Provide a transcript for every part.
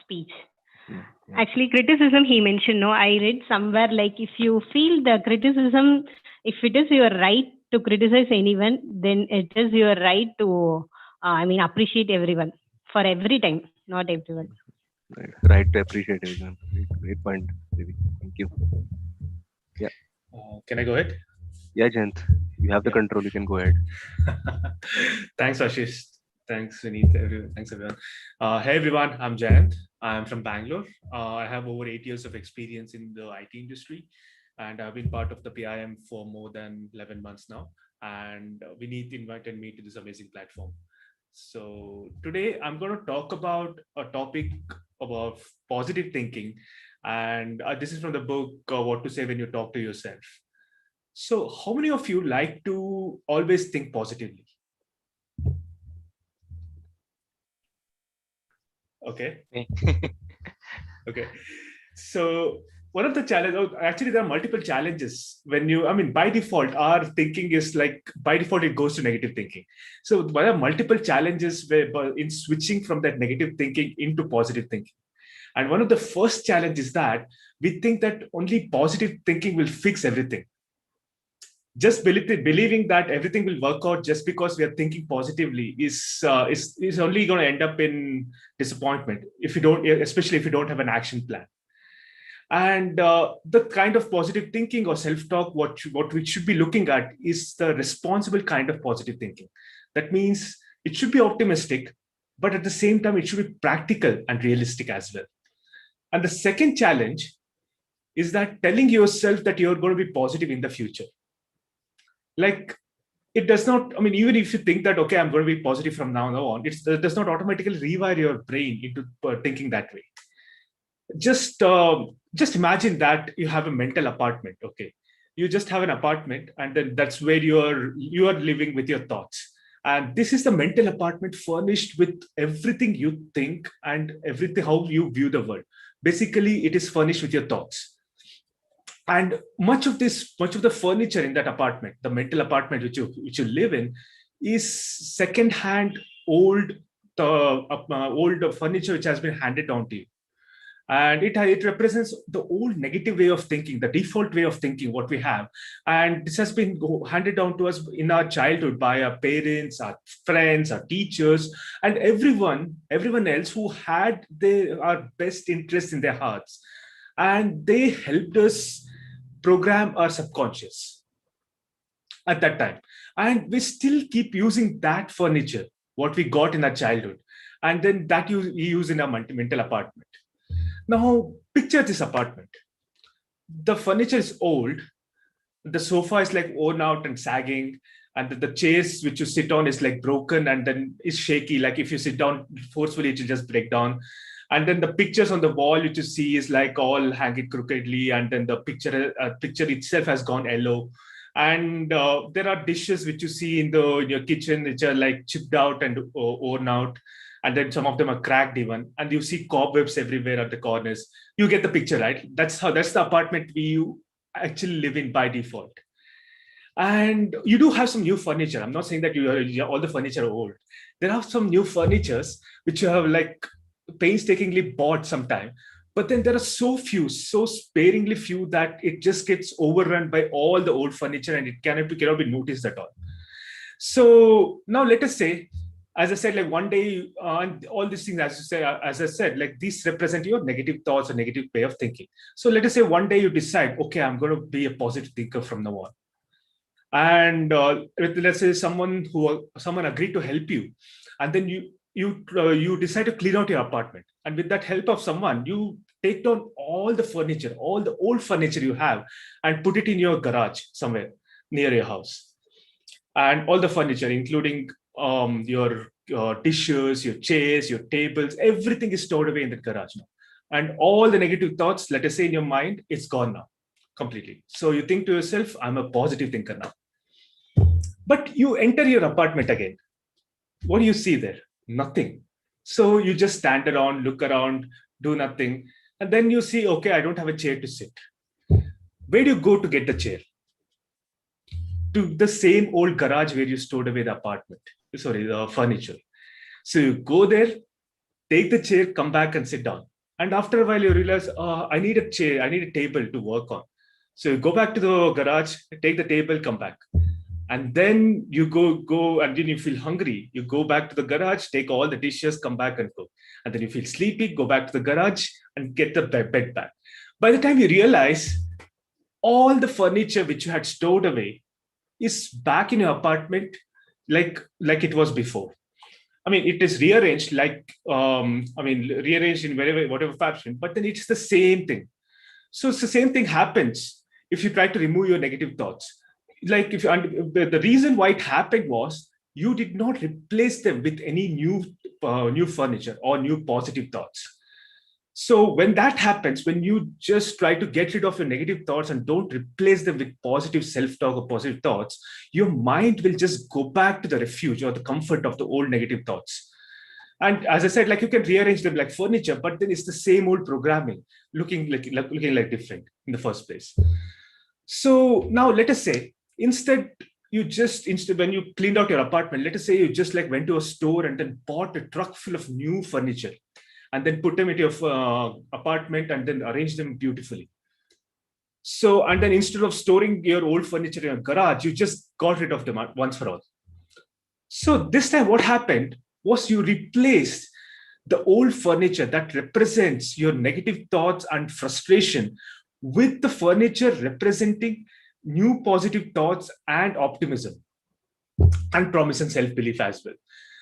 speech. Yeah. Actually, criticism he mentioned, no, I read somewhere like if you feel the criticism, if it is your right to criticize anyone, then it is your right to, appreciate everyone for every time, not everyone. Right to appreciate everyone. Great point, Devi. Thank you. Yeah. Can I go ahead? Yeah, Jayanth, you have the control. You can go ahead. Thanks, Ashish. Thanks, Vineet. Thanks, everyone. Hey, everyone. I'm Jayanth. I'm from Bangalore. I have over 8 years of experience in the IT industry, and I've been part of the PIM for more than 11 months now. And Vineet invited me to this amazing platform. So today I'm going to talk about a topic about positive thinking. And this is from the book, What to Say When You Talk to Yourself. So how many of you like to always think positively? Okay. Okay. So one of the challenges, actually there are multiple challenges when you, by default, our thinking is like, by default, it goes to negative thinking. So there are multiple challenges in switching from that negative thinking into positive thinking. And one of the first challenges is that we think that only positive thinking will fix everything. Just believing that everything will work out just because we are thinking positively is only going to end up in disappointment especially if you don't have an action plan. And the kind of positive thinking or self-talk, what we should be looking at is the responsible kind of positive thinking. That means it should be optimistic, but at the same time, it should be practical and realistic as well. And the second challenge is that telling yourself that you're going to be positive in the future. Like, it does not, even if you think that, okay, I'm going to be positive from now on, it does not automatically rewire your brain into thinking that way. Just imagine that you have a mental apartment, okay? You just have an apartment, and then that's where you are living with your thoughts. And this is the mental apartment furnished with everything you think and everything, how you view the world. Basically, it is furnished with your thoughts. And much of the furniture in that apartment, the mental apartment which you live in, is second-hand old furniture which has been handed down to you. And it represents the old negative way of thinking, the default way of thinking, what we have. And this has been handed down to us in our childhood by our parents, our friends, our teachers, and everyone else who had our best interests in their hearts. And they helped us program our subconscious at that time. And we still keep using that furniture, what we got in our childhood. And then that we use in our mental apartment. Now, picture this apartment. The furniture is old. The sofa is like worn out and sagging. And the chairs which you sit on is like broken and then is shaky. Like if you sit down forcefully, it will just break down. And then the pictures on the wall which you see is like all hanging crookedly. And then the picture itself has gone yellow. And there are dishes which you see in your kitchen which are like chipped out and worn out. And then some of them are cracked even. And you see cobwebs everywhere at the corners. You get the picture, right? That's the apartment you actually live in by default. And you do have some new furniture. I'm not saying that all the furniture are old. There are some new furnitures which you have like painstakingly bought sometime. But then there are so sparingly few that it just gets overrun by all the old furniture and it cannot be noticed at all. So now let us say, as I said, like one day, all these things, as I said, like these represent your negative thoughts or negative way of thinking. So let us say one day you decide, okay, I'm going to be a positive thinker from now on. And let's say someone agreed to help you, and then you decide to clean out your apartment. And with that help of someone, you take down all the furniture, all the old furniture you have, and put it in your garage somewhere near your house. And all the furniture, including your dishes, your chairs, your tables, everything is stored away in the garage now. And all the negative thoughts, let us say in your mind, it's gone now completely. So you think to yourself, I'm a positive thinker now. But you enter your apartment again. What do you see there? Nothing. So you just stand around, look around, do nothing. And then you see, okay, I don't have a chair to sit. Where do you go to get the chair? To the same old garage where you stored away the furniture. So you go there, take the chair, come back and sit down. And after a while, you realize, I need a chair, I need a table to work on. So you go back to the garage, take the table, come back. And then you go, and then you feel hungry. You go back to the garage, take all the dishes, come back and cook. And then you feel sleepy, go back to the garage and get the bed back. By the time you realize, all the furniture which you had stored away is back in your apartment like it was before. I mean, it is rearranged rearranged in whatever fashion, but then it's the same thing. So it's the same thing happens if you try to remove your negative thoughts. Like the reason why it happened was you did not replace them with any new furniture or new positive thoughts. So when that happens, when you just try to get rid of your negative thoughts and don't replace them with positive self-talk or positive thoughts, your mind will just go back to the refuge or the comfort of the old negative thoughts. And as I said, like you can rearrange them like furniture, but then it's the same old programming looking like different in the first place. So now let us say, instead when you cleaned out your apartment, let us say you just like went to a store and then bought a truck full of new furniture and then put them into your apartment and then arrange them beautifully. So, and then instead of storing your old furniture in your garage, you just got rid of them once for all. So this time what happened was you replaced the old furniture that represents your negative thoughts and frustration with the furniture representing new positive thoughts and optimism and promise and self-belief as well.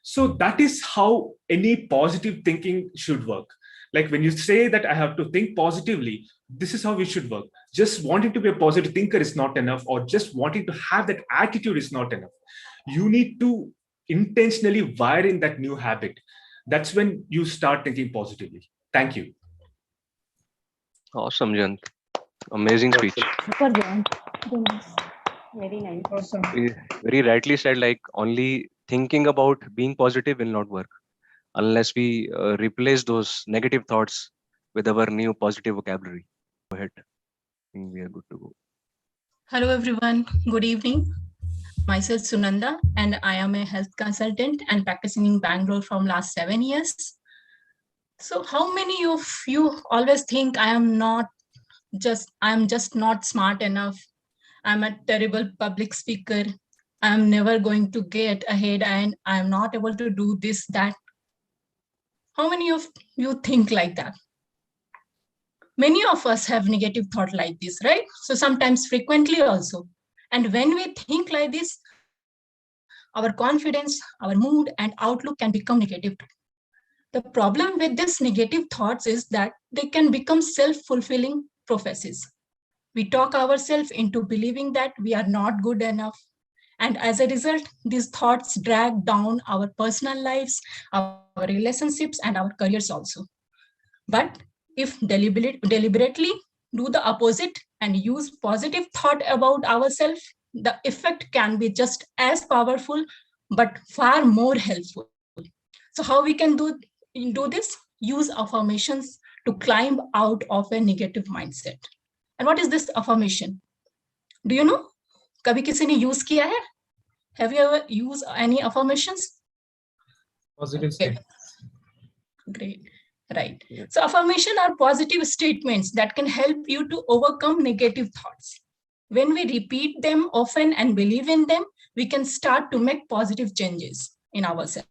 So that is how any positive thinking should work. Like when you say that I have to think positively, this is how we should work. Just wanting to be a positive thinker is not enough, or just wanting to have that attitude is not enough. You need to intentionally wire in that new habit. That's when you start thinking positively. Thank you. Awesome, Jayanth. Amazing speech. Super, Jayanth. Very nice. Awesome. Very rightly said, like only thinking about being positive will not work unless we replace those negative thoughts with our new positive vocabulary. Go ahead. I think we are good to go. Hello, everyone. Good evening. Myself, Sunanda, and I am a health consultant and practicing in Bangalore from last 7 years. So how many of you always think I am just not smart enough? I'm a terrible public speaker. I'm never going to get ahead and I'm not able to do this, that. How many of you think like that? Many of us have negative thought like this, right? So sometimes frequently also. And when we think like this, our confidence, our mood and outlook can become negative. The problem with these negative thoughts is that they can become self-fulfilling prophecies. We talk ourselves into believing that we are not good enough. And as a result, these thoughts drag down our personal lives, our relationships, and our careers also. But if deliberately do the opposite and use positive thought about ourselves, the effect can be just as powerful, but far more helpful. So how we can do this? Use affirmations to climb out of a negative mindset. And what is this affirmation? Do you know? कभी किसी ने use किया है? Have you ever used any affirmations? Positive statement. Great. Right. Yeah. So affirmation are positive statements that can help you to overcome negative thoughts. When we repeat them often and believe in them, we can start to make positive changes in ourselves.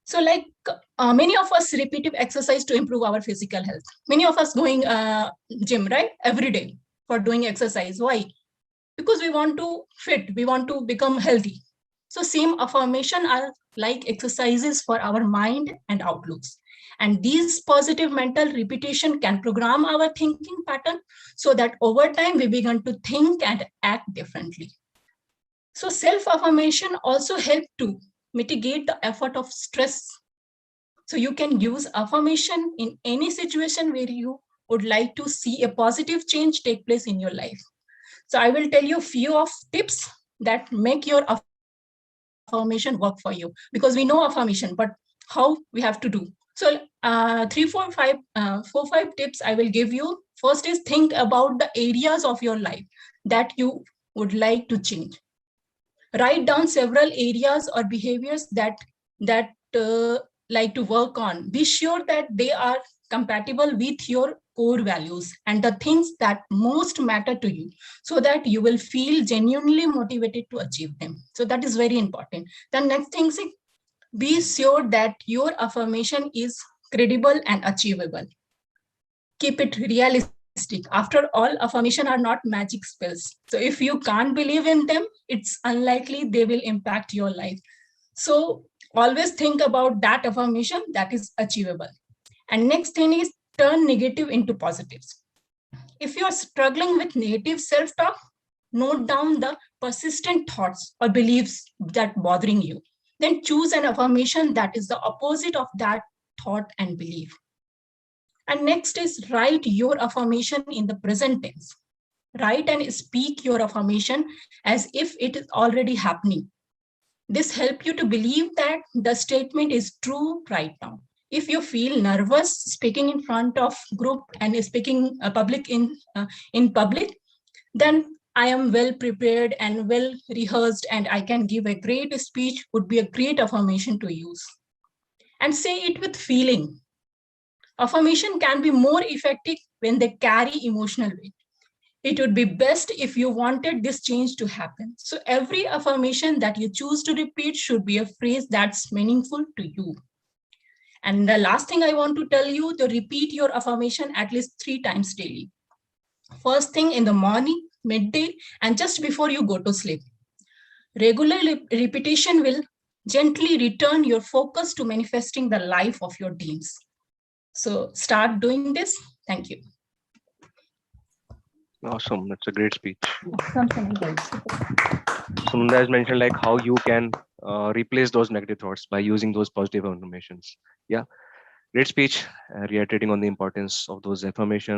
So like many of us repetitive exercise to improve our physical health. Many of us going gym, right? Every day for doing exercise. Why? Because we want to fit, we want to become healthy. So same affirmation are like exercises for our mind and outlooks. And these positive mental repetition can program our thinking pattern so that over time we begin to think and act differently. So self-affirmation also help to mitigate the effort of stress. So you can use affirmation in any situation where you would like to see a positive change take place in your life. So I will tell you a few of tips that make your affirmation work for you, because we know affirmation, but how we have to do. So 4, 5 tips I will give you. First is think about the areas of your life that you would like to change. Write down several areas or behaviors that like to work on, be sure that they are compatible with your core values and the things that most matter to you, so that you will feel genuinely motivated to achieve them. So that is very important. The next thing is, be sure that your affirmation is credible and achievable. Keep it realistic. After all, affirmation are not magic spells. So if you can't believe in them, it's unlikely they will impact your life. So always think about that affirmation that is achievable. And next thing is, turn negative into positives. If you're struggling with negative self-talk, note down the persistent thoughts or beliefs that bothering you. Then choose an affirmation that is the opposite of that thought and belief. And next is, write your affirmation in the present tense. Write and speak your affirmation as if it is already happening. This helps you to believe that the statement is true right now. If you feel nervous speaking in front of group and speaking in public, then I am well prepared and well rehearsed and I can give a great speech would be a great affirmation to use. And say it with feeling. Affirmation can be more effective when they carry emotional weight. It would be best if you wanted this change to happen. So every affirmation that you choose to repeat should be a phrase that's meaningful to you. And the last thing I want to tell you, to repeat your affirmation at least 3 times daily. First thing in the morning, midday, and just before you go to sleep. Regular repetition will gently return your focus to manifesting the life of your dreams. So start doing this. Thank you. Awesome. That's a great speech. Sunanda has mentioned like how you can replace those negative thoughts by using those positive affirmations. Yeah, great speech, reiterating on the importance of those affirmations.